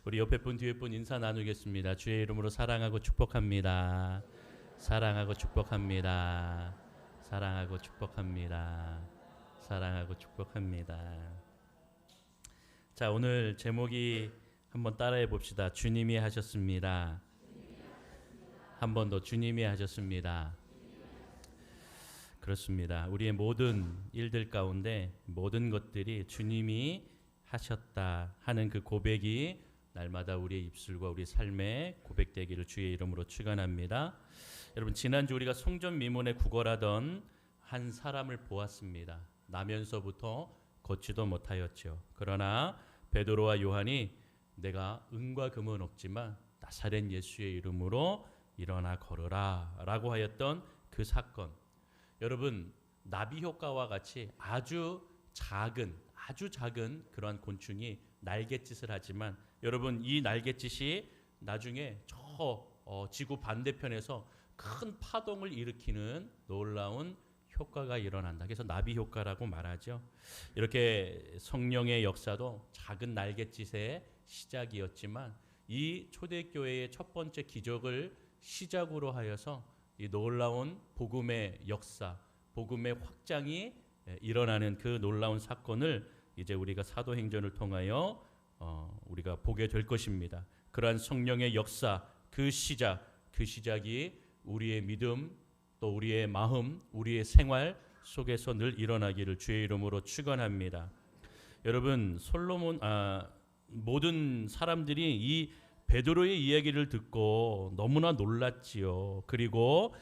우리 옆에 분 뒤에 분 인사 나누겠습니다. 주의 이름으로 사랑하고 축복합니다. 사랑하고 축복합니다. 사랑하고 축복합니다. 사랑하고 축복합니다. 자, 오늘 제목이 한번 따라해 봅시다. 주님이 하셨습니다. 한 번 더 주님이 하셨습니다. 그렇습니다. 우리의 모든 일들 가운데 모든 것들이 주님이 하셨다 하는 그 고백이 날마다 우리의 입술과 우리 삶에 고백되기를 주의 이름으로 축원합니다. 여러분, 지난주 우리가 성전 미문에 구걸하던 한 사람을 보았습니다. 나면서부터 걷지도 못하였죠. 그러나 베드로와 요한이 내가 은과 금은 없지만 나사렛 예수의 이름으로 일어나 걸으라 라고 하였던 그 사건, 여러분, 나비 효과와 같이 아주 작은 그러한 곤충이 날갯짓을 하지만 여러분, 이 날갯짓이 나중에 저 지구 반대편에서 큰 파동을 일으키는 놀라운 효과가 일어난다. 그래서 나비 효과라고 말하죠. 이렇게 성령의 역사도 작은 날갯짓의 시작이었지만 이 초대교회의 첫 번째 기적을 시작으로 하여서 이 놀라운 복음의 역사, 복음의 확장이 일어나는 그 놀라운 사건을 이제 우리가 사도행전을 통하여 우리가 보게 될 것입니다. 그러한 성령의 역사, 그 시작이 우리의 믿음, 또 우리의 마음, 우리의 생활 속에서 늘 일어나기를 주의 이름으로 축원합니다. 여러분, 모든 사람들이 이 베드로의 이야기를 듣고 너무나 놀랐지요. 그리고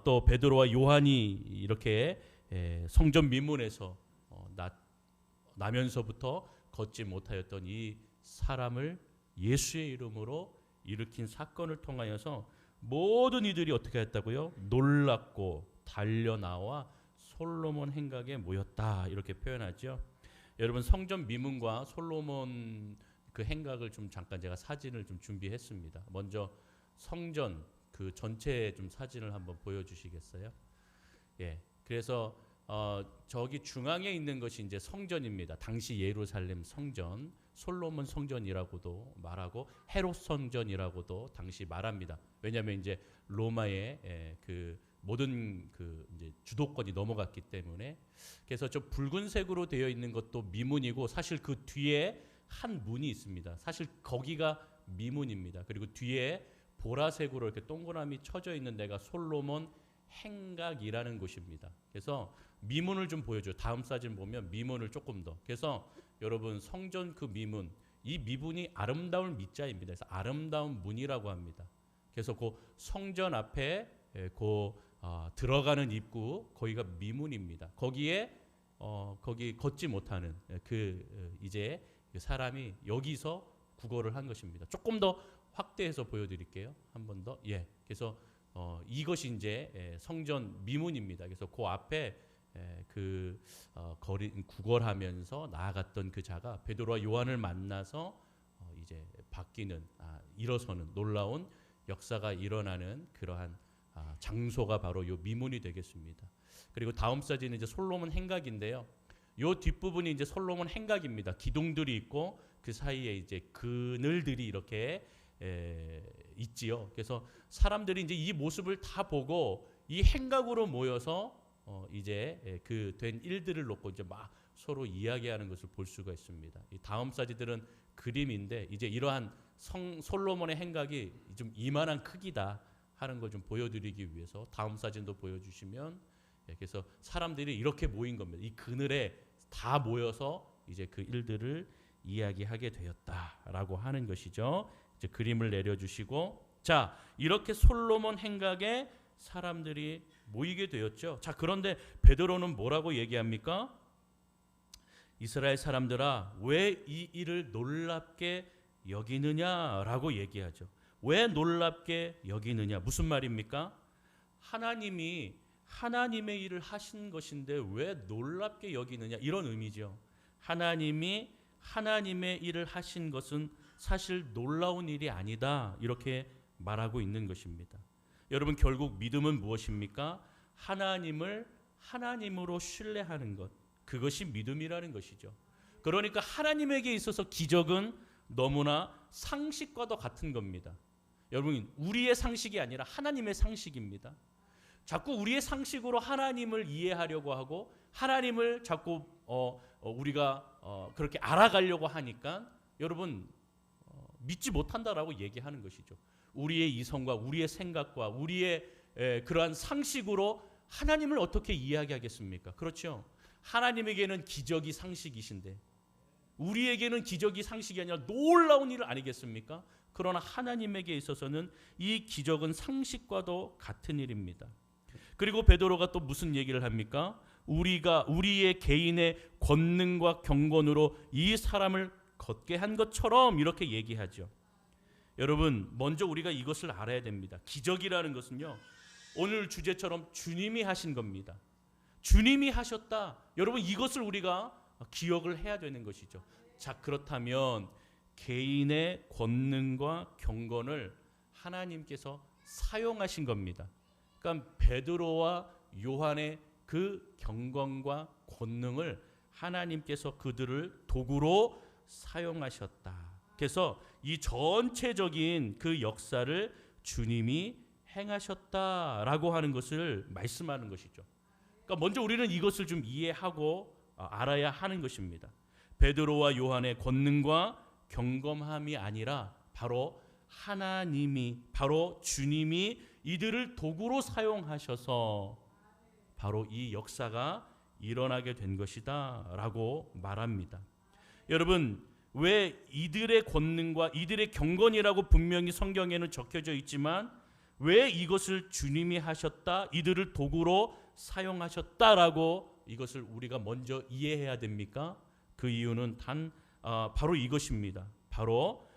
또 베드로와 요한이 이렇게 성전 미문에서 나면서부터 걷지 못하였던 이 사람을 예수의 이름으로 일으킨 사건을 통하여서 모든 이들이 어떻게 했다고요? 놀랍고 달려나와 솔로몬 행각에 모였다, 이렇게 표현하죠. 여러분, 성전 미문과 솔로몬 그 행각을 좀 잠깐 제가 사진을 좀 준비했습니다. 먼저 성전 그 전체 좀 사진을 한번 보여주시겠어요? 예, 그래서 저기 중앙에 있는 것이 이제 성전입니다. 당시 예루살렘 성전, 솔로몬 성전이라고도 말하고 헤롯 성전이라고도 당시 말합니다. 왜냐하면 이제 로마의 그 모든 그 이제 주도권이 넘어갔기 때문에. 그래서 저 붉은색으로 되어 있는 것도 미문이고, 사실 그 뒤에 한 문이 있습니다. 사실 거기가 미문입니다. 그리고 뒤에 보라색으로 이렇게 동그라미 쳐져 있는 데가 솔로몬 행각이라는 곳입니다. 그래서 미문을 좀 보여줘요. 다음 사진 보면 미문을 조금 더. 그래서 여러분, 성전 그 미문, 이 미문이 아름다운 미자입니다. 그래서 아름다운 문이라고 합니다. 그래서 그 성전 앞에 들어가는 입구, 거기가 미문입니다. 거기에 거기 걷지 못하는 이제 그 사람이 여기서 구걸을 한 것입니다. 조금 더 확대해서 보여드릴게요. 한 번 더. 예. 그래서 이것이 이제 성전 미문입니다. 그래서 그 앞에 구걸하면서 나아갔던 그 자가 베드로와 요한을 만나서 이제 바뀌는, 일어서는 놀라운 역사가 일어나는 그러한 장소가 바로 요 미문이 되겠습니다. 그리고 다음 사진은 이제 솔로몬 행각인데요. 요 뒷부분이 이제 솔로몬 행각입니다. 기둥들이 있고 그 사이에 이제 그늘들이 이렇게 있지요. 그래서 사람들이 이제 이 모습을 다 보고 이 행각으로 모여서 이제 그 된 일들을 놓고 이제 막 서로 이야기하는 것을 볼 수가 있습니다. 이 다음 사진들은 그림인데 이제 이러한 솔로몬의 행각이 좀 이만한 크기다 하는 걸 좀 보여드리기 위해서 다음 사진도 보여주시면, 그래서 사람들이 이렇게 모인 겁니다. 이 그늘에 다 모여서 이제 그 일들을 이야기하게 되었다라고 하는 것이죠. 이제 그림을 내려주시고, 자, 이렇게 솔로몬 행각에 사람들이 모이게 되었죠. 자, 그런데 베드로는 뭐라고 얘기합니까? 이스라엘 사람들아, 왜 이 일을 놀랍게 여기느냐라고 얘기하죠. 왜 놀랍게 여기느냐? 무슨 말입니까? 하나님이 하나님의 일을 하신 것인데 왜 놀랍게 여기느냐, 이런 의미죠. 하나님이 하나님의 일을 하신 것은 사실 놀라운 일이 아니다, 이렇게 말하고 있는 것입니다. 여러분, 결국 믿음은 무엇입니까? 하나님을 하나님으로 신뢰하는 것, 그것이 믿음이라는 것이죠. 그러니까 하나님에게 있어서 기적은 너무나 상식과도 같은 겁니다. 여러분, 우리의 상식이 아니라 하나님의 상식입니다. 자꾸 우리의 상식으로 하나님을 이해하려고 하고 하나님을 자꾸 우리가 그렇게 알아가려고 하니까 여러분 믿지 못한다라고 얘기하는 것이죠. 우리의 이성과 우리의 생각과 우리의 그러한 상식으로 하나님을 어떻게 이야기하겠습니까? 그렇죠. 하나님에게는 기적이 상식이신데 우리에게는 기적이 상식이 아니라 놀라운 일 아니겠습니까? 그러나 하나님에게 있어서는 이 기적은 상식과도 같은 일입니다. 그리고 베드로가 또 무슨 얘기를 합니까? 우리의 개인의 권능과 경건으로 이 사람을 걷게 한 것처럼 이렇게 얘기하죠. 여러분, 먼저 우리가 이것을 알아야 됩니다. 기적이라는 것은요, 오늘 주제처럼 주님이 하신 겁니다. 주님이 하셨다. 여러분, 이것을 우리가 기억을 해야 되는 것이죠. 자, 그렇다면 개인의 권능과 경건을 하나님께서 사용하신 겁니다. 그러니까 베드로와 요한의 그 경건과 권능을 하나님께서 그들을 도구로 사용하셨다. 그래서 이 전체적인 그 역사를 주님이 행하셨다라고 하는 것을 말씀하는 것이죠. 그러니까 먼저 우리는 이것을 좀 이해하고 알아야 하는 것입니다. 베드로와 요한의 권능과 경건함이 아니라 바로 하나님이, 바로 주님이 이들을 도구로 사용하셔서 바로 이 역사가 일어나게 된 것이다 라고 말합니다. 여러분, 왜 이들의 권능과 이들의 경건이라고 분명히 성경에는 적혀져 있지만 왜 이것을 주님이 하셨다, 이들을 도구로 사용하셨다라고 이것을 우리가 먼저 이해해야 됩니까? 그 이유는 바로 이것입니다. 바로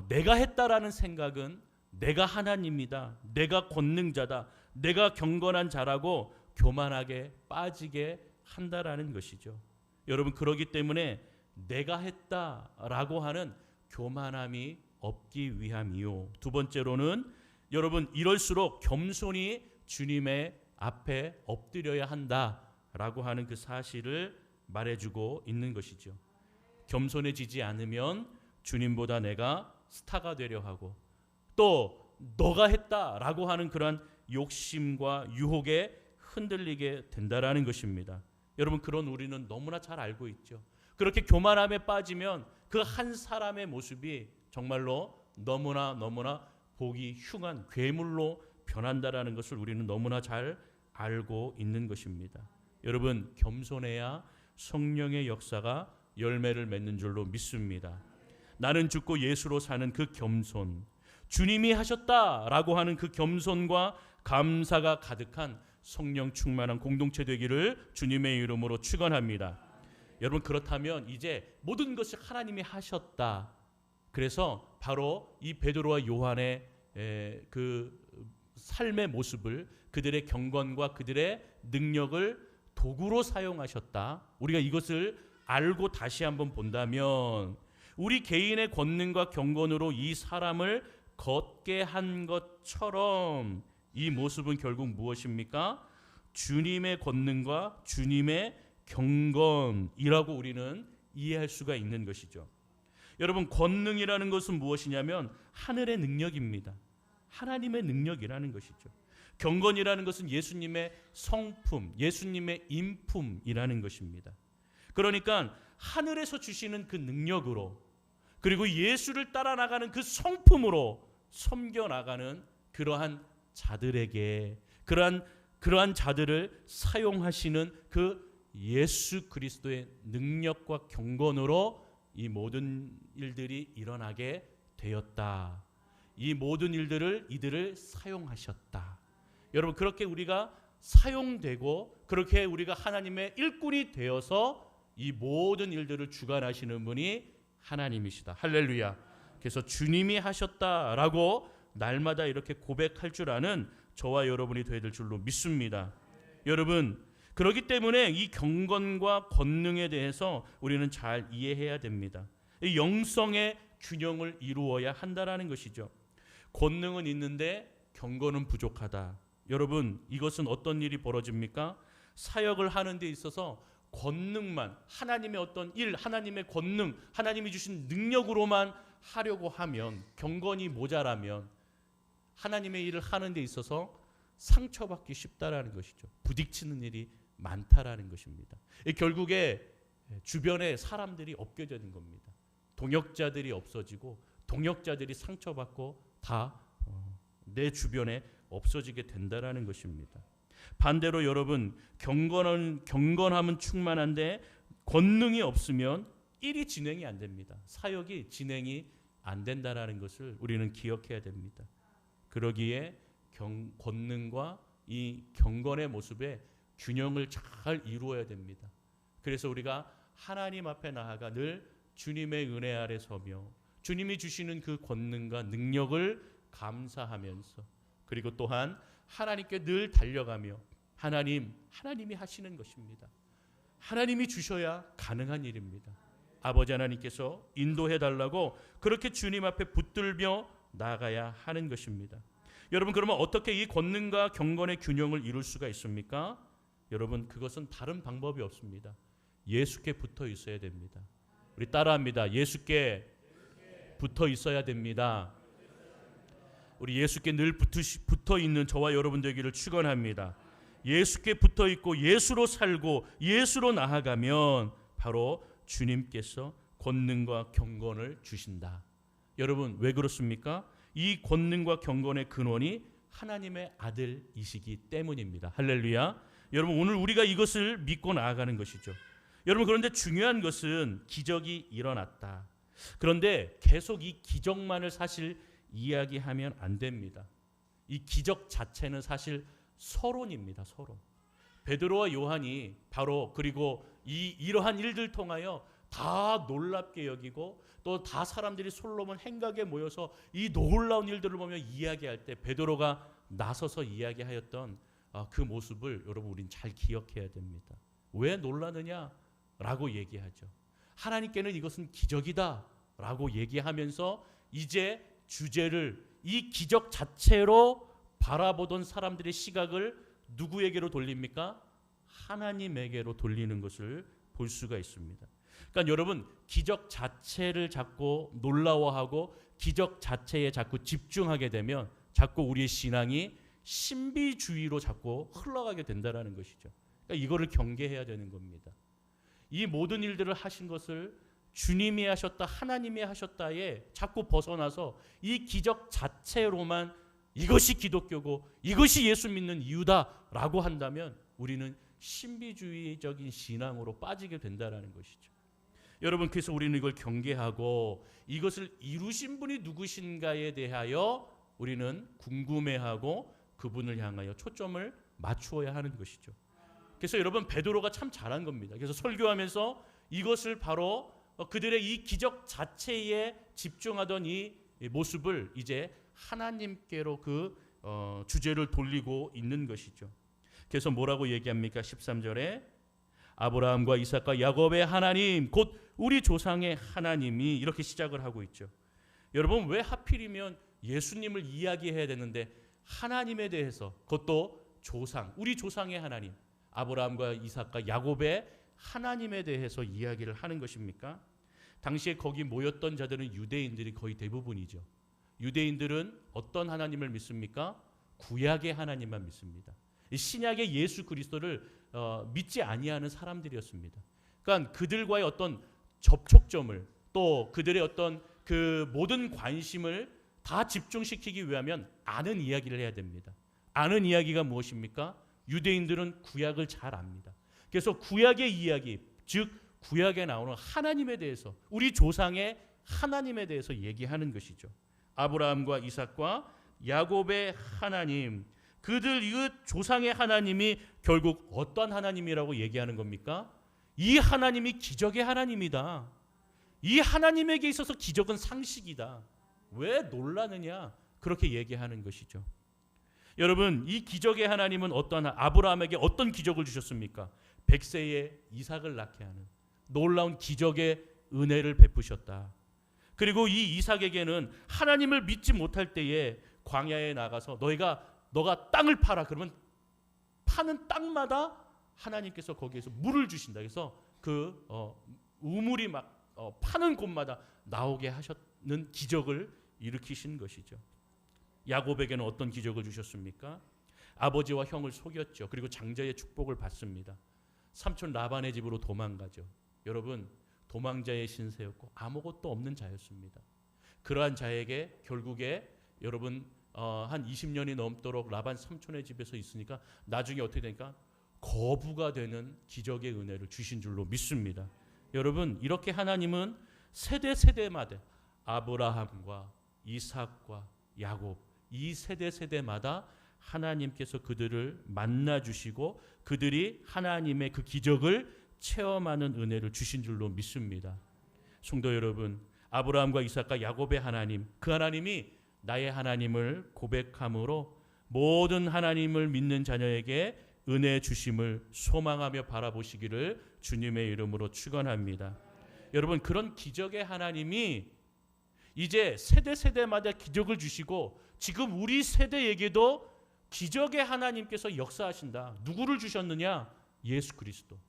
내가 했다라는 생각은 내가 하나님이다, 내가 권능자다, 내가 경건한 자라고 교만하게 빠지게 한다라는 것이죠. 여러분, 그러기 때문에 내가 했다라고 하는 교만함이 없기 위함이요. 두 번째로는 여러분, 이럴수록 겸손히 주님의 앞에 엎드려야 한다라고 하는 그 사실을 말해주고 있는 것이죠. 겸손해지지 않으면 주님보다 내가 스타가 되려 하고 또 너가 했다라고 하는 그러한 욕심과 유혹에 흔들리게 된다라는 것입니다. 여러분, 그런 우리는 너무나 잘 알고 있죠. 그렇게 교만함에 빠지면 그 한 사람의 모습이 정말로 너무나 보기 흉한 괴물로 변한다라는 것을 우리는 너무나 잘 알고 있는 것입니다. 여러분, 겸손해야 성령의 역사가 열매를 맺는 줄로 믿습니다. 나는 죽고 예수로 사는 그 겸손, 주님이 하셨다라고 하는 그 겸손과 감사가 가득한 성령 충만한 공동체 되기를 주님의 이름으로 축원합니다. 여러분, 그렇다면 이제 모든 것이 하나님이 하셨다. 그래서 바로 이 베드로와 요한의 그 삶의 모습을, 그들의 경건과 그들의 능력을 도구로 사용하셨다. 우리가 이것을 알고 다시 한번 본다면 우리 개인의 권능과 경건으로 이 사람을 걷게 한 것처럼 이 모습은 결국 무엇입니까? 주님의 권능과 주님의 경건이라고 우리는 이해할 수가 있는 것이죠. 여러분, 권능이라는 것은 무엇이냐면 하늘의 능력입니다. 하나님의 능력이라는 것이죠. 경건이라는 것은 예수님의 성품, 예수님의 인품이라는 것입니다. 그러니까 하늘에서 주시는 그 능력으로, 그리고 예수를 따라 나가는 그 성품으로 섬겨나가는 그러한 자들에게, 그러한 자들을 사용하시는 그 예수 그리스도의 능력과 경건으로 이 모든 일들이 일어나게 되었다. 이 모든 이들을 사용하셨다. 여러분, 그렇게 우리가 사용되고 그렇게 우리가 하나님의 일꾼이 되어서 이 모든 일들을 주관하시는 분이 하나님이시다. 할렐루야. 그래서 주님이 하셨다라고 날마다 이렇게 고백할 줄 아는 저와 여러분이 되어야 될 줄로 믿습니다. 여러분, 그렇기 때문에 이 경건과 권능에 대해서 우리는 잘 이해해야 됩니다. 이 영성의 균형을 이루어야 한다라는 것이죠. 권능은 있는데 경건은 부족하다. 여러분, 이것은 어떤 일이 벌어집니까? 사역을 하는 데 있어서 권능만, 하나님의 어떤 일, 하나님의 권능, 하나님이 주신 능력으로만 하려고 하면, 경건이 모자라면 하나님의 일을 하는 데 있어서 상처받기 쉽다라는 것이죠. 부딪히는 일이 많다라는 것입니다. 결국에 주변에 사람들이 없게 되는 겁니다. 동역자들이 없어지고 동역자들이 상처받고 다 내 주변에 없어지게 된다라는 것입니다. 반대로 여러분, 경건함은 충만한데 권능이 없으면 일이 진행이 안 됩니다. 사역이 진행이 안 된다라는 것을 우리는 기억해야 됩니다. 그러기에 권능과 이 경건의 모습의 균형을 잘 이루어야 됩니다. 그래서 우리가 하나님 앞에 나아가 늘 주님의 은혜 아래 서며 주님이 주시는 그 권능과 능력을 감사하면서, 그리고 또한 하나님께 늘 달려가며 하나님이 하시는 것입니다. 하나님이 주셔야 가능한 일입니다. 아버지 하나님께서 인도해 달라고 그렇게 주님 앞에 붙들며 나아가야 하는 것입니다. 여러분, 그러면 어떻게 이 권능과 경건의 균형을 이룰 수가 있습니까? 여러분, 그것은 다른 방법이 없습니다. 예수께 붙어 있어야 됩니다. 우리 따라합니다. 예수께 붙어 있어야 됩니다. 우리 예수께 늘 붙어 있는 저와 여러분 되기를 축원합니다. 예수께 붙어 있고 예수로 살고 예수로 나아가면 바로 주님께서 권능과 경건을 주신다. 여러분, 왜 그렇습니까? 이 권능과 경건의 근원이 하나님의 아들이시기 때문입니다. 할렐루야. 여러분, 오늘 우리가 이것을 믿고 나아가는 것이죠. 여러분, 그런데 중요한 것은 기적이 일어났다. 그런데 계속 이 기적만을 사실 이야기하면 안 됩니다. 이 기적 자체는 사실 서론입니다. 서론. 베드로와 요한이 바로 그리고 이러한 일들 통하여 다 놀랍게 여기고 또 다 사람들이 솔로몬 행각에 모여서 이 놀라운 일들을 보며 이야기할 때 베드로가 나서서 이야기하였던 그 모습을 여러분, 우린 잘 기억해야 됩니다. 왜 놀라느냐라고 얘기하죠. 하나님께는 이것은 기적이다라고 얘기하면서 이제 주제를 이 기적 자체로 바라보던 사람들의 시각을 누구에게로 돌립니까? 하나님에게로 돌리는 것을 볼 수가 있습니다. 그러니까 여러분, 기적 자체를 자꾸 놀라워하고 기적 자체에 자꾸 집중하게 되면 자꾸 우리의 신앙이 신비주의로 자꾸 흘러가게 된다는 것이죠. 그러니까 이거를 경계해야 되는 겁니다. 이 모든 일들을 하신 것을 주님이 하셨다, 하나님이 하셨다에 자꾸 벗어나서 이 기적 자체로만 이것이 기독교고 이것이 예수 믿는 이유다라고 한다면 우리는 신비주의적인 신앙으로 빠지게 된다는 것이죠. 여러분, 그래서 우리는 이걸 경계하고 이것을 이루신 분이 누구신가에 대하여 우리는 궁금해하고 그분을 향하여 초점을 맞추어야 하는 것이죠. 그래서 여러분, 베드로가 참 잘한 겁니다. 그래서 설교하면서 이것을 바로 그들의 이 기적 자체에 집중하던 이 모습을 이제 하나님께로 그 주제를 돌리고 있는 것이죠. 그래서 뭐라고 얘기합니까? 13절에 아브라함과 이삭과 야곱의 하나님 곧 우리 조상의 하나님이 이렇게 시작을 하고 있죠. 여러분, 왜 하필이면 예수님을 이야기해야 되는데 하나님에 대해서, 그것도 조상, 우리 조상의 하나님, 아브라함과 이삭과 야곱의 하나님에 대해서 이야기를 하는 것입니까? 당시에 거기 모였던 자들은 유대인들이 거의 대부분이죠. 유대인들은 어떤 하나님을 믿습니까? 구약의 하나님만 믿습니다. 신약의 예수 그리스도를 믿지 아니하는 사람들이었습니다. 그러니까 그들과의 어떤 접촉점을, 또 그들의 어떤 그 모든 관심을 다 집중시키기 위하면 아는 이야기를 해야 됩니다. 아는 이야기가 무엇입니까? 유대인들은 구약을 잘 압니다. 그래서 구약의 이야기, 즉 구약에 나오는 하나님에 대해서, 우리 조상의 하나님에 대해서 얘기하는 것이죠. 아브라함과 이삭과 야곱의 하나님, 그들 이 조상의 하나님이 결국 어떤 하나님이라고 얘기하는 겁니까? 이 하나님이 기적의 하나님이다. 이 하나님에게 있어서 기적은 상식이다. 왜 놀라느냐? 그렇게 얘기하는 것이죠. 여러분, 이 기적의 하나님은 아브라함에게 어떤 기적을 주셨습니까? 100세에 이삭을 낳게 하는 놀라운 기적의 은혜를 베푸셨다. 그리고 이 이삭에게는 하나님을 믿지 못할 때에 광야에 나가서 너가 땅을 팔아. 그러면 파는 땅마다 하나님께서 거기에서 물을 주신다. 그래서 그 우물이 막 파는 곳마다 나오게 하셨는 기적을 일으키신 것이죠. 야곱에게는 어떤 기적을 주셨습니까? 아버지와 형을 속였죠. 그리고 장자의 축복을 받습니다. 삼촌 라반의 집으로 도망가죠. 여러분, 도망자의 신세였고 아무것도 없는 자였습니다. 그러한 자에게 결국에 여러분 한 20년이 넘도록 라반 삼촌의 집에서 있으니까 나중에 어떻게 되니까 거부가 되는 기적의 은혜를 주신 줄로 믿습니다. 여러분, 이렇게 하나님은 세대마다 아브라함과 이삭과 야곱 이 세대마다 하나님께서 그들을 만나주시고 그들이 하나님의 그 기적을 체험하는 은혜를 주신 줄로 믿습니다. 성도 여러분, 아브라함과 이삭과 야곱의 하나님, 그 하나님이 나의 하나님을 고백함으로 모든 하나님을 믿는 자녀에게 은혜 주심을 소망하며 바라보시기를 주님의 이름으로 축원합니다. 여러분, 그런 기적의 하나님이 이제 세대마다 기적을 주시고 지금 우리 세대에게도 기적의 하나님께서 역사하신다. 누구를 주셨느냐? 예수 그리스도.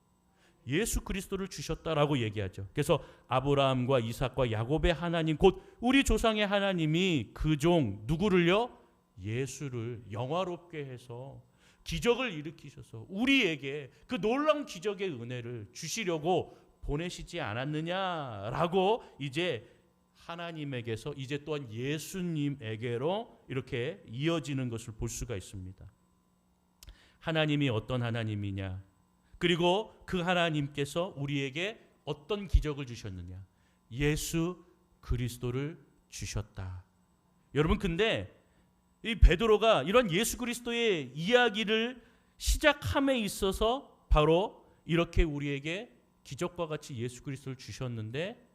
예수 그리스도를 주셨다라고 얘기하죠. 그래서 아브라함과 이삭과 야곱의 하나님, 곧 우리 조상의 하나님이 그 종 누구를요? 예수를 영화롭게 해서 기적을 일으키셔서 우리에게 그 놀라운 기적의 은혜를 주시려고 보내시지 않았느냐라고 이제 하나님에게서 이제 또한 예수님에게로 이렇게 이어지는 것을 볼 수가 있습니다. 하나님이 어떤 하나님이냐? 그리고 그 하나님께서 우리에게 어떤 기적을 주셨느냐? 예수 그리스도를 주셨다. 여러분, 근데 이 베드로가 이런 예수 그리스도의 이야기를 시작함에 있어서 바로 이렇게 우리에게 기적과 같이 예수 그리스도를 주셨는데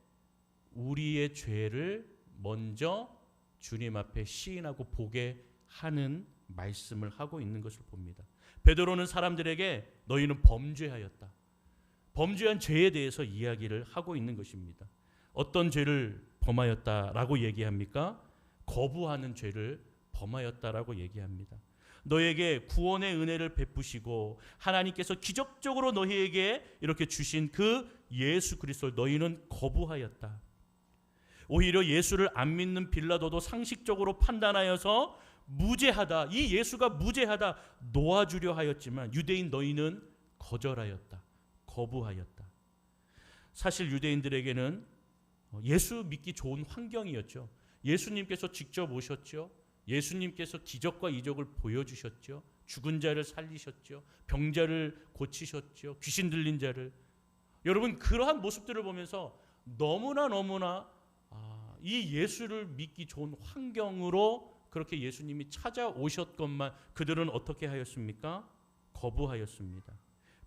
우리의 죄를 먼저 주님 앞에 시인하고 보게 하는 말씀을 하고 있는 것을 봅니다. 베드로는 사람들에게 너희는 범죄하였다. 범죄한 죄에 대해서 이야기를 하고 있는 것입니다. 어떤 죄를 범하였다라고 얘기합니까? 거부하는 죄를 범하였다라고 얘기합니다. 너에게 구원의 은혜를 베푸시고 하나님께서 기적적으로 너희에게 이렇게 주신 그 예수 그리스도를 너희는 거부하였다. 오히려 예수를 안 믿는 빌라도도 상식적으로 판단하여서 무죄하다, 이 예수가 무죄하다 놓아주려 하였지만 유대인 너희는 거절하였다, 거부하였다. 사실 유대인들에게는 예수 믿기 좋은 환경이었죠. 예수님께서 직접 오셨죠. 예수님께서 기적과 이적을 보여주셨죠. 죽은 자를 살리셨죠. 병자를 고치셨죠. 귀신 들린 자를. 여러분, 그러한 모습들을 보면서 너무나 이 예수를 믿기 좋은 환경으로 그렇게 예수님이 찾아오셨건만 그들은 어떻게 하였습니까? 거부하였습니다.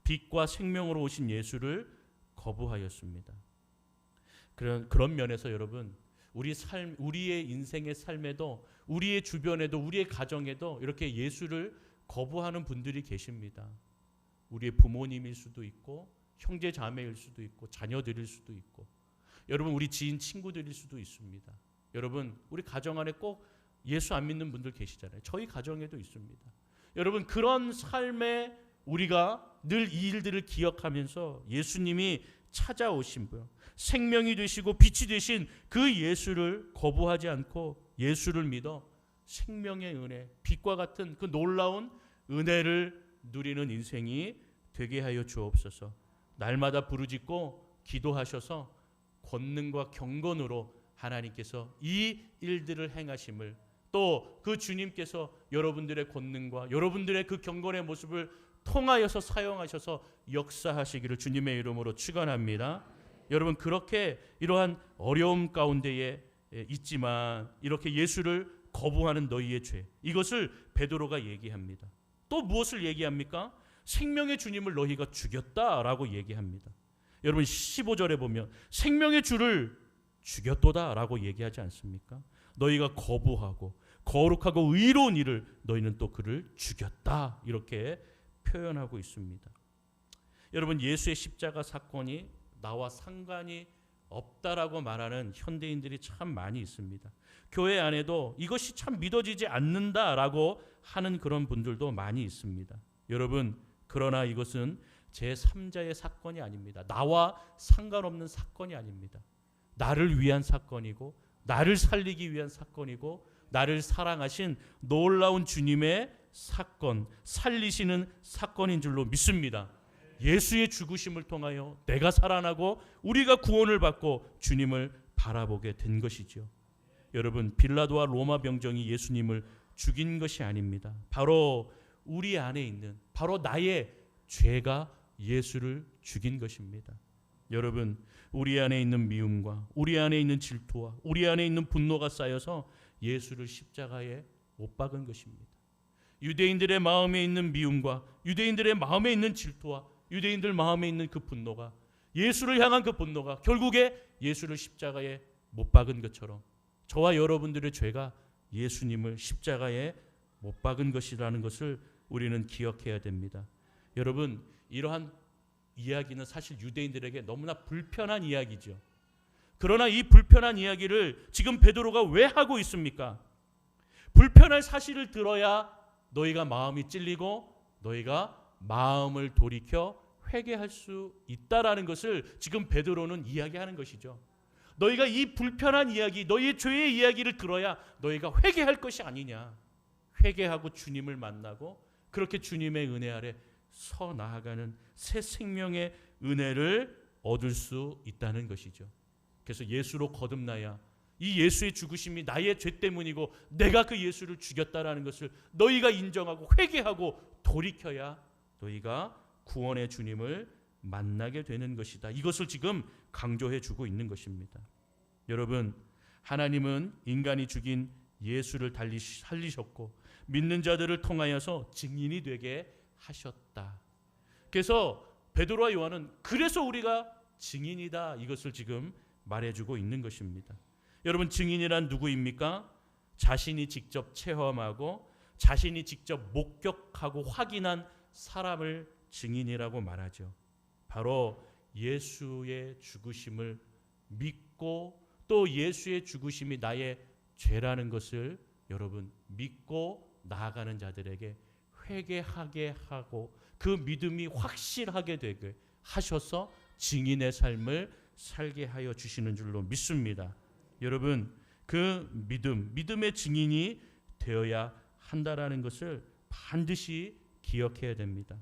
빛과 생명으로 오신 예수를 거부하였습니다. 그런 면에서 여러분, 우리의 인생의 삶에도, 우리의 주변에도, 우리의 가정에도 이렇게 예수를 거부하는 분들이 계십니다. 우리의 부모님일 수도 있고 형제 자매일 수도 있고 자녀들일 수도 있고 여러분, 우리 지인 친구들일 수도 있습니다. 여러분, 우리 가정 안에 꼭 예수 안 믿는 분들 계시잖아요. 저희 가정에도 있습니다. 여러분, 그런 삶에 우리가 늘 이 일들을 기억하면서 예수님이 찾아오신 분, 생명이 되시고 빛이 되신 그 예수를 거부하지 않고 예수를 믿어 생명의 은혜, 빛과 같은 그 놀라운 은혜를 누리는 인생이 되게 하여 주옵소서. 날마다 부르짖고 기도하셔서 권능과 경건으로 하나님께서 이 일들을 행하심을, 또 그 주님께서 여러분들의 권능과 여러분들의 그 경건의 모습을 통하여서 사용하셔서 역사하시기를 주님의 이름으로 축원합니다. 여러분, 그렇게 이러한 어려움 가운데에 있지만 이렇게 예수를 거부하는 너희의 죄, 이것을 베드로가 얘기합니다. 또 무엇을 얘기합니까? 생명의 주님을 너희가 죽였다라고 얘기합니다. 여러분, 15절에 보면 생명의 주를 죽였도다라고 얘기하지 않습니까? 너희가 거부하고 거룩하고 의로운 일을 너희는 또 그를 죽였다, 이렇게 표현하고 있습니다. 여러분, 예수의 십자가 사건이 나와 상관이 없다라고 말하는 현대인들이 참 많이 있습니다. 교회 안에도 이것이 참 믿어지지 않는다라고 하는 그런 분들도 많이 있습니다. 여러분, 그러나 이것은 제3자의 사건이 아닙니다. 나와 상관없는 사건이 아닙니다. 나를 위한 사건이고 나를 살리기 위한 사건이고 나를 사랑하신 놀라운 주님의 사건, 살리시는 사건인 줄로 믿습니다. 예수의 죽으심을 통하여 내가 살아나고 우리가 구원을 받고 주님을 바라보게 된 것이죠. 여러분, 빌라도와 로마 병정이 예수님을 죽인 것이 아닙니다. 바로 우리 안에 있는, 바로 나의 죄가 예수를 죽인 것입니다. 여러분, 우리 안에 있는 미움과 우리 안에 있는 질투와 우리 안에 있는 분노가 쌓여서 예수를 십자가에 못 박은 것입니다. 유대인들의 마음에 있는 미움과 유대인들의 마음에 있는 질투와 유대인들 마음에 있는 그 분노가, 예수를 향한 그 분노가 결국에 예수를 십자가에 못 박은 것처럼 저와 여러분들의 죄가 예수님을 십자가에 못 박은 것이라는 것을 우리는 기억해야 됩니다. 여러분, 이러한 이야기는 사실 유대인들에게 너무나 불편한 이야기죠. 그러나 이 불편한 이야기를 지금 베드로가 왜 하고 있습니까? 불편할 사실을 들어야 너희가 마음이 찔리고 너희가 마음을 돌이켜 회개할 수 있다라는 것을 지금 베드로는 이야기하는 것이죠. 너희가 이 불편한 이야기, 너희의 죄의 이야기를 들어야 너희가 회개할 것이 아니냐. 회개하고 주님을 만나고 그렇게 주님의 은혜 아래 서 나아가는 새 생명의 은혜를 얻을 수 있다는 것이죠. 그래서 예수로 거듭나야 이 예수의 죽으심이 나의 죄 때문이고 내가 그 예수를 죽였다라는 것을 너희가 인정하고 회개하고 돌이켜야 너희가 구원의 주님을 만나게 되는 것이다. 이것을 지금 강조해 주고 있는 것입니다. 여러분, 하나님은 인간이 죽인 예수를 달리 살리셨고 믿는 자들을 통하여서 증인이 되게 하셨다. 그래서 베드로와 요한은 그래서 우리가 증인이다, 이것을 지금 말해주고 있는 것입니다. 여러분, 증인이란 누구입니까? 자신이 직접 체험하고 자신이 직접 목격하고 확인한 사람을 증인이라고 말하죠. 바로 예수의 죽으심을 믿고 또 예수의 죽으심이 나의 죄라는 것을 여러분 믿고 나아가는 자들에게 회개하게 하고 그 믿음이 확실하게 되게 하셔서 증인의 삶을 살게 하여 주시는 줄로 믿습니다. 여러분, 그 믿음의 증인이 되어야 한다라는 것을 반드시 기억해야 됩니다.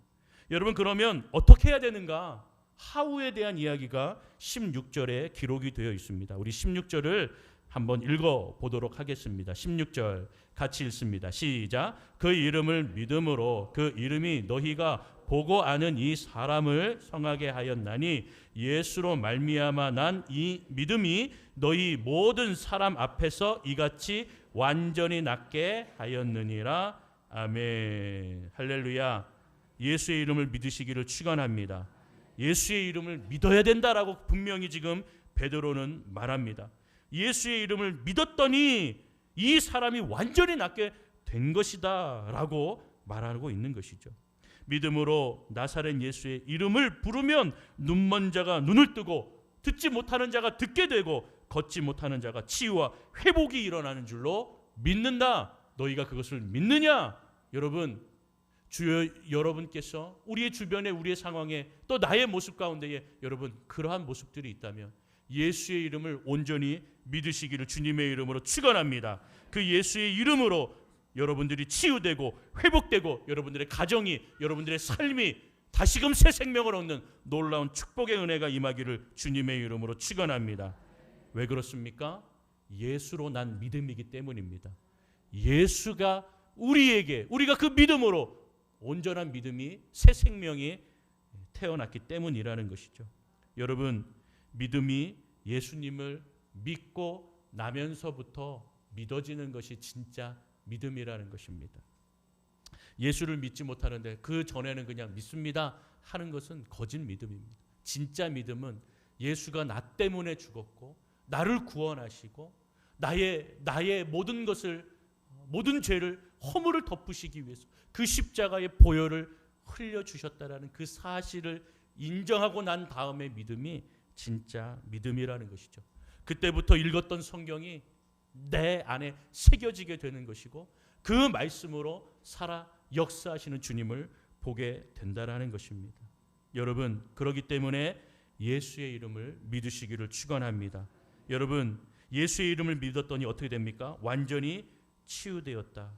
여러분, 그러면 어떻게 해야 되는가? 하우에 대한 이야기가 16절에 기록이 되어 있습니다. 우리 16절을 한번 읽어보도록 하겠습니다. 16절 같이 읽습니다. 시작. 그 이름을 믿음으로 그 이름이 너희가 보고 아는 이 사람을 성하게 하였나니 예수로 말미암아 난 이 믿음이 너희 모든 사람 앞에서 이같이 완전히 낫게 하였느니라. 아멘. 할렐루야. 예수의 이름을 믿으시기를 축원합니다. 예수의 이름을 믿어야 된다라고 분명히 지금 베드로는 말합니다. 예수의 이름을 믿었더니 이 사람이 완전히 낫게 된 것이다 라고 말하고 있는 것이죠. 믿음으로 나사렛 예수의 이름을 부르면 눈먼 자가 눈을 뜨고 듣지 못하는 자가 듣게 되고 걷지 못하는 자가 치유와 회복이 일어나는 줄로 믿는다. 너희가 그것을 믿느냐? 여러분, 주여 여러분께서 우리의 주변에 우리의 상황에 또 나의 모습 가운데에 여러분 그러한 모습들이 있다면 예수의 이름을 온전히 믿으시기를 주님의 이름으로 축원합니다. 그 예수의 이름으로 여러분들이 치유되고 회복되고 여러분들의 가정이 여러분들의 삶이 다시금 새 생명을 얻는 놀라운 축복의 은혜가 임하기를 주님의 이름으로 축원합니다. 왜 그렇습니까? 예수로 난 믿음이기 때문입니다. 예수가 우리에게 우리가 그 믿음으로 온전한 믿음이 새 생명이 태어났기 때문이라는 것이죠. 여러분, 믿음이 예수님을 믿고 나면서부터 믿어지는 것이 진짜 믿음이라는 것입니다. 예수를 믿지 못하는데 그 전에는 그냥 믿습니다 하는 것은 거짓 믿음입니다. 진짜 믿음은 예수가 나 때문에 죽었고 나를 구원하시고 나의 모든 것을 모든 죄를 허물을 덮으시기 위해서 그 십자가의 보혈을 흘려주셨다라는 그 사실을 인정하고 난 다음에 믿음이 진짜 믿음이라는 것이죠. 그때부터 읽었던 성경이 내 안에 새겨지게 되는 것이고 그 말씀으로 살아 역사하시는 주님을 보게 된다라는 것입니다. 여러분, 그렇기 때문에 예수의 이름을 믿으시기를 축원합니다. 여러분, 예수의 이름을 믿었더니 어떻게 됩니까? 완전히 치유되었다.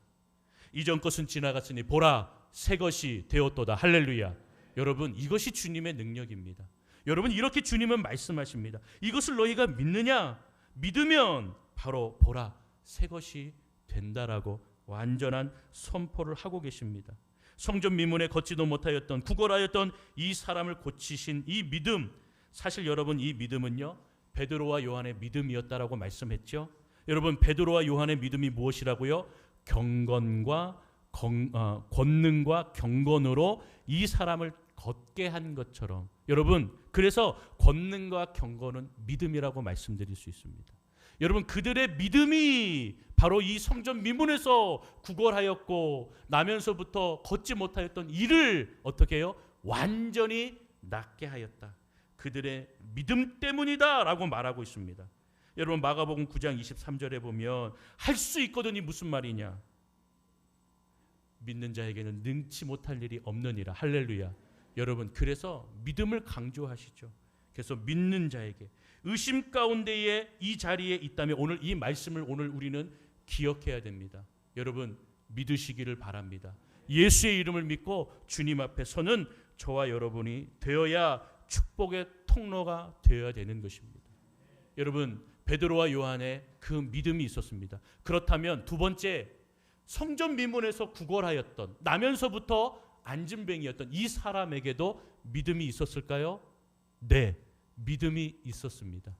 이전 것은 지나갔으니 보라 새 것이 되었도다. 할렐루야. 여러분, 이것이 주님의 능력입니다. 여러분, 이렇게 주님은 말씀하십니다. 이것을 너희가 믿느냐? 믿으면 바로 보라 새 것이 된다라고 완전한 선포를 하고 계십니다. 성전 미문에 걷지도 못하였던, 구걸하였던 이 사람을 고치신 이 믿음, 사실 여러분 이 믿음은요 베드로와 요한의 믿음이었다라고 말씀했죠. 여러분, 베드로와 요한의 믿음이 무엇이라고요? 경건과 권능과 경건으로 이 사람을 걷게 한 것처럼, 여러분, 그래서 권능과 경건은 믿음이라고 말씀드릴 수 있습니다. 여러분, 그들의 믿음이 바로 이 성전 미문에서 구걸하였고 나면서부터 걷지 못하였던 이를 어떻게 해요? 완전히 낫게 하였다. 그들의 믿음 때문이다 라고 말하고 있습니다. 여러분, 마가복음 9장 23절에 보면 할 수 있거든이 무슨 말이냐? 믿는 자에게는 능치 못할 일이 없느니라. 할렐루야. 여러분, 그래서 믿음을 강조하시죠. 그래서 믿는 자에게, 의심 가운데에 이 자리에 있다면 오늘 이 말씀을 오늘 우리는 기억해야 됩니다. 여러분, 믿으시기를 바랍니다. 예수의 이름을 믿고 주님 앞에 서는 저와 여러분이 되어야 축복의 통로가 되어야 되는 것입니다. 여러분, 베드로와 요한의 그 믿음이 있었습니다. 그렇다면 두 번째, 성전 미문에서 구걸하였던, 나면서부터 안진뱅이였던 이 사람에게도 믿음이 있었을까요? 네, 믿음이 있었습니다.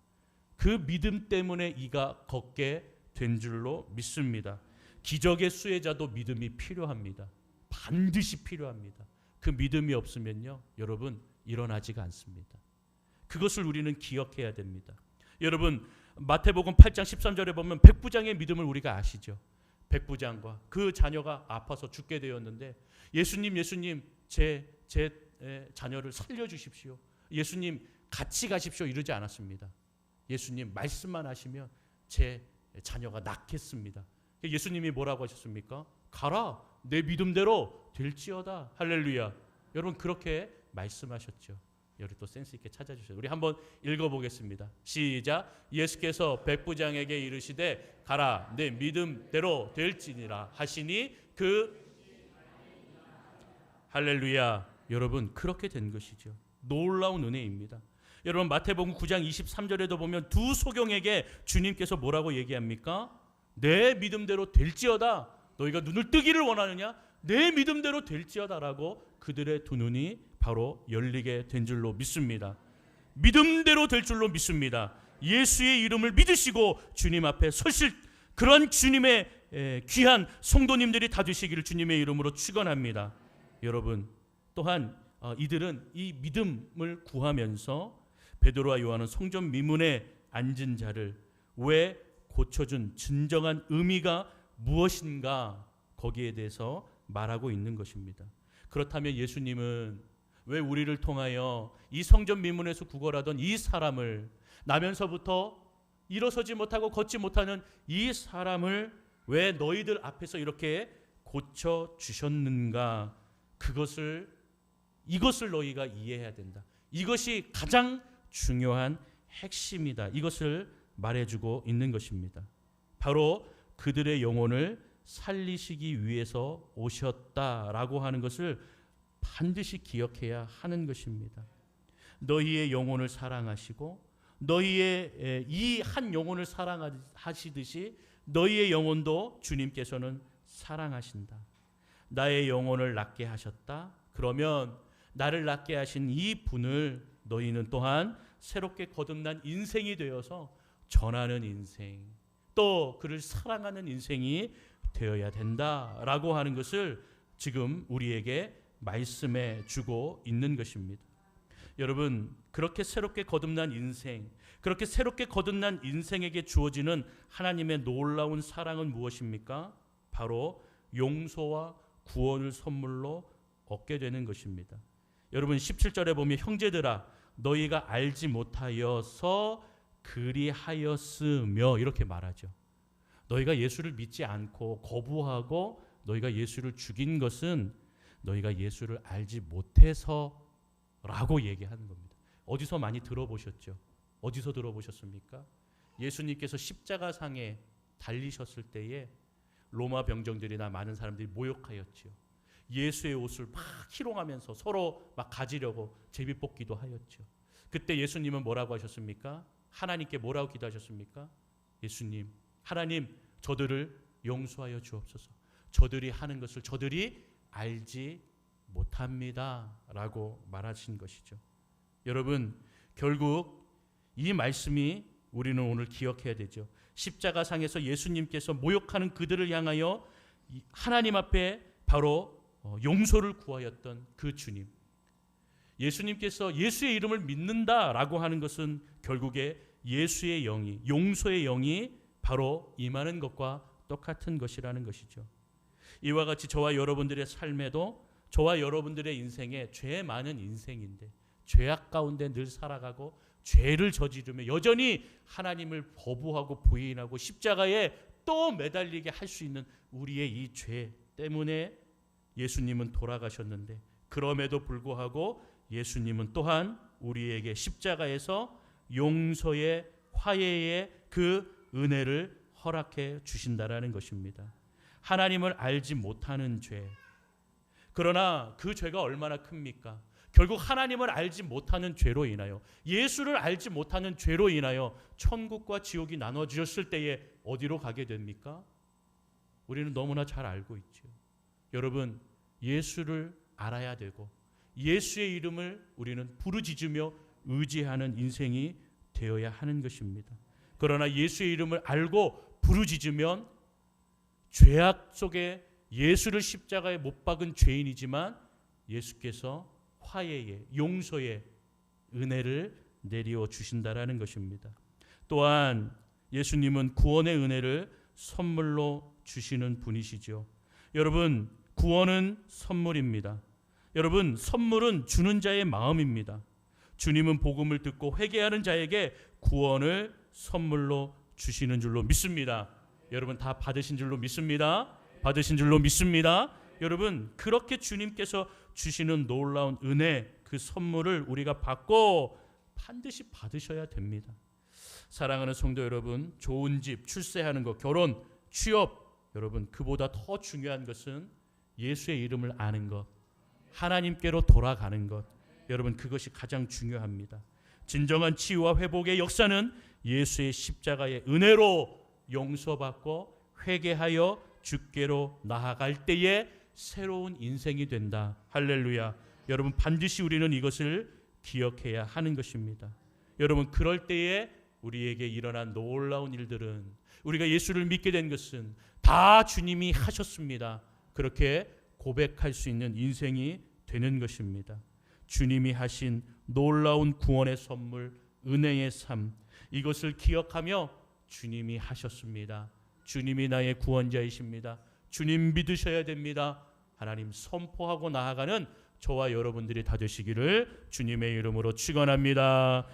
그 믿음 때문에 이가 걷게 된 줄로 믿습니다. 기적의 수혜자도 믿음이 필요합니다. 반드시 필요합니다. 그 믿음이 없으면요, 여러분, 일어나지가 않습니다. 그것을 우리는 기억해야 됩니다. 여러분, 마태복음 8장 13절에 보면 백부장의 믿음을 우리가 아시죠? 백부장과 그 자녀가 아파서 죽게 되었는데 예수님 제 자녀를 살려주십시오. 예수님 같이 가십시오 이러지 않았습니다. 예수님 말씀만 하시면 제 자녀가 낫겠습니다. 예수님이 뭐라고 하셨습니까? 가라, 내 믿음대로 될지어다. 할렐루야. 여러분, 그렇게 말씀하셨죠. 여러분 또 센스 있게 찾아주세요. 우리 한번 읽어보겠습니다. 시작. 예수께서 백부장에게 이르시되 가라, 내 믿음대로 될지니라 하시니 할렐루야. 여러분, 그렇게 된 것이죠. 놀라운 은혜입니다. 여러분, 마태복음 9장 23절에도 보면 두 소경에게 주님께서 뭐라고 얘기합니까? 내 믿음대로 될지어다. 너희가 눈을 뜨기를 원하느냐? 내 믿음대로 될지어다라고 그들의 두 눈이 바로 열리게 된 줄로 믿습니다. 믿음대로 될 줄로 믿습니다. 예수의 이름을 믿으시고 주님 앞에 서실 그런 주님의 귀한 성도님들이 다 되시기를 주님의 이름으로 축원합니다. 여러분, 또한 이들은 이 믿음을 구하면서 베드로와 요한은 성전 미문에 앉은 자를 왜 고쳐준 진정한 의미가 무엇인가 거기에 대해서 말하고 있는 것입니다. 그렇다면 예수님은 왜 우리를 통하여 이 성전 미문에서 구걸하던 이 사람을, 나면서부터 일어서지 못하고 걷지 못하는 이 사람을 왜 너희들 앞에서 이렇게 고쳐주셨는가? 이것을 너희가 이해해야 된다. 이것이 가장 중요한 핵심이다. 이것을 말해주고 있는 것입니다. 바로 그들의 영혼을 살리시기 위해서 오셨다라고 하는 것을 반드시 기억해야 하는 것입니다. 너희의 영혼을 사랑하시고 너희의 이 한 영혼을 사랑하시듯이 너희의 영혼도 주님께서는 사랑하신다. 나의 영혼을 낫게 하셨다. 그러면 나를 낫게 하신 이 분을 너희는 또한 새롭게 거듭난 인생이 되어서 전하는 인생, 또 그를 사랑하는 인생이 되어야 된다라고 하는 것을 지금 우리에게 말씀해 주고 있는 것입니다. 여러분, 그렇게 새롭게 거듭난 인생, 그렇게 새롭게 거듭난 인생에게 주어지는 하나님의 놀라운 사랑은 무엇입니까? 바로 용서와 구원을 선물로 얻게 되는 것입니다. 여러분, 17절에 보면 형제들아 너희가 알지 못하여서 그리하였으며 이렇게 말하죠. 너희가 예수를 믿지 않고 거부하고 너희가 예수를 죽인 것은 너희가 예수를 알지 못해서라고 얘기하는 겁니다. 어디서 많이 들어보셨죠? 어디서 들어보셨습니까? 예수님께서 십자가상에 달리셨을 때에 로마 병정들이나 많은 사람들이 모욕하였지요. 예수의 옷을 막 희롱하면서 서로 막 가지려고 제비뽑기도 하였죠. 그때 예수님은 뭐라고 하셨습니까? 하나님께 뭐라고 기도하셨습니까? 예수님, 하나님, 저들을 용서하여 주옵소서. 저들이 하는 것을 저들이 알지 못합니다 라고 말하신 것이죠. 여러분, 결국 이 말씀이 우리는 오늘 기억해야 되죠. 십자가상에서 예수님께서 모욕하는 그들을 향하여 하나님 앞에 바로 용서를 구하였던 그 주님, 예수님께서 예수의 이름을 믿는다라고 하는 것은 결국에 예수의 영이, 용서의 영이 바로 임하는 것과 똑같은 것이라는 것이죠. 이와 같이 저와 여러분들의 삶에도, 저와 여러분들의 인생에 죄 많은 인생인데 죄악 가운데 늘 살아가고 죄를 저지르며 여전히 하나님을 거부하고 부인하고 십자가에 또 매달리게 할 수 있는 우리의 이 죄 때문에 예수님은 돌아가셨는데, 그럼에도 불구하고 예수님은 또한 우리에게 십자가에서 용서의, 화해의 그 은혜를 허락해 주신다라는 것입니다. 하나님을 알지 못하는 죄, 그러나 그 죄가 얼마나 큽니까? 결국 하나님을 알지 못하는 죄로 인하여, 예수를 알지 못하는 죄로 인하여 천국과 지옥이 나눠주셨을 때에 어디로 가게 됩니까? 우리는 너무나 잘 알고 있죠. 여러분, 예수를 알아야 되고 예수의 이름을 우리는 부르짖으며 의지하는 인생이 되어야 하는 것입니다. 그러나 예수의 이름을 알고 부르짖으면 죄악 속에 예수를 십자가에 못 박은 죄인이지만 예수께서 화해의, 용서의 은혜를 내리어 주신다라는 것입니다. 또한 예수님은 구원의 은혜를 선물로 주시는 분이시죠. 여러분, 구원은 선물입니다. 여러분, 선물은 주는 자의 마음입니다. 주님은 복음을 듣고 회개하는 자에게 구원을 선물로 주시는 줄로 믿습니다. 여러분, 다 받으신 줄로 믿습니다. 받으신 줄로 믿습니다. 여러분, 그렇게 주님께서 주시는 놀라운 은혜, 그 선물을 우리가 받고 반드시 받으셔야 됩니다. 사랑하는 성도 여러분, 좋은 집, 출세하는 것, 결혼, 취업, 여러분, 그보다 더 중요한 것은 예수의 이름을 아는 것, 하나님께로 돌아가는 것, 여러분, 그것이 가장 중요합니다. 진정한 치유와 회복의 역사는 예수의 십자가의 은혜로 용서받고 회개하여 주께로 나아갈 때에 새로운 인생이 된다. 할렐루야. 여러분, 반드시 우리는 이것을 기억해야 하는 것입니다. 여러분, 그럴 때에 우리에게 일어난 놀라운 일들은, 우리가 예수를 믿게 된 것은 다 주님이 하셨습니다. 그렇게 고백할 수 있는 인생이 되는 것입니다. 주님이 하신 놀라운 구원의 선물, 은혜의 삶, 이것을 기억하며 주님이 하셨습니다. 주님이 나의 구원자이십니다. 주님 믿으셔야 됩니다. 하나님 선포하고 나아가는 저와 여러분들이 다 되시기를 주님의 이름으로 축원합니다.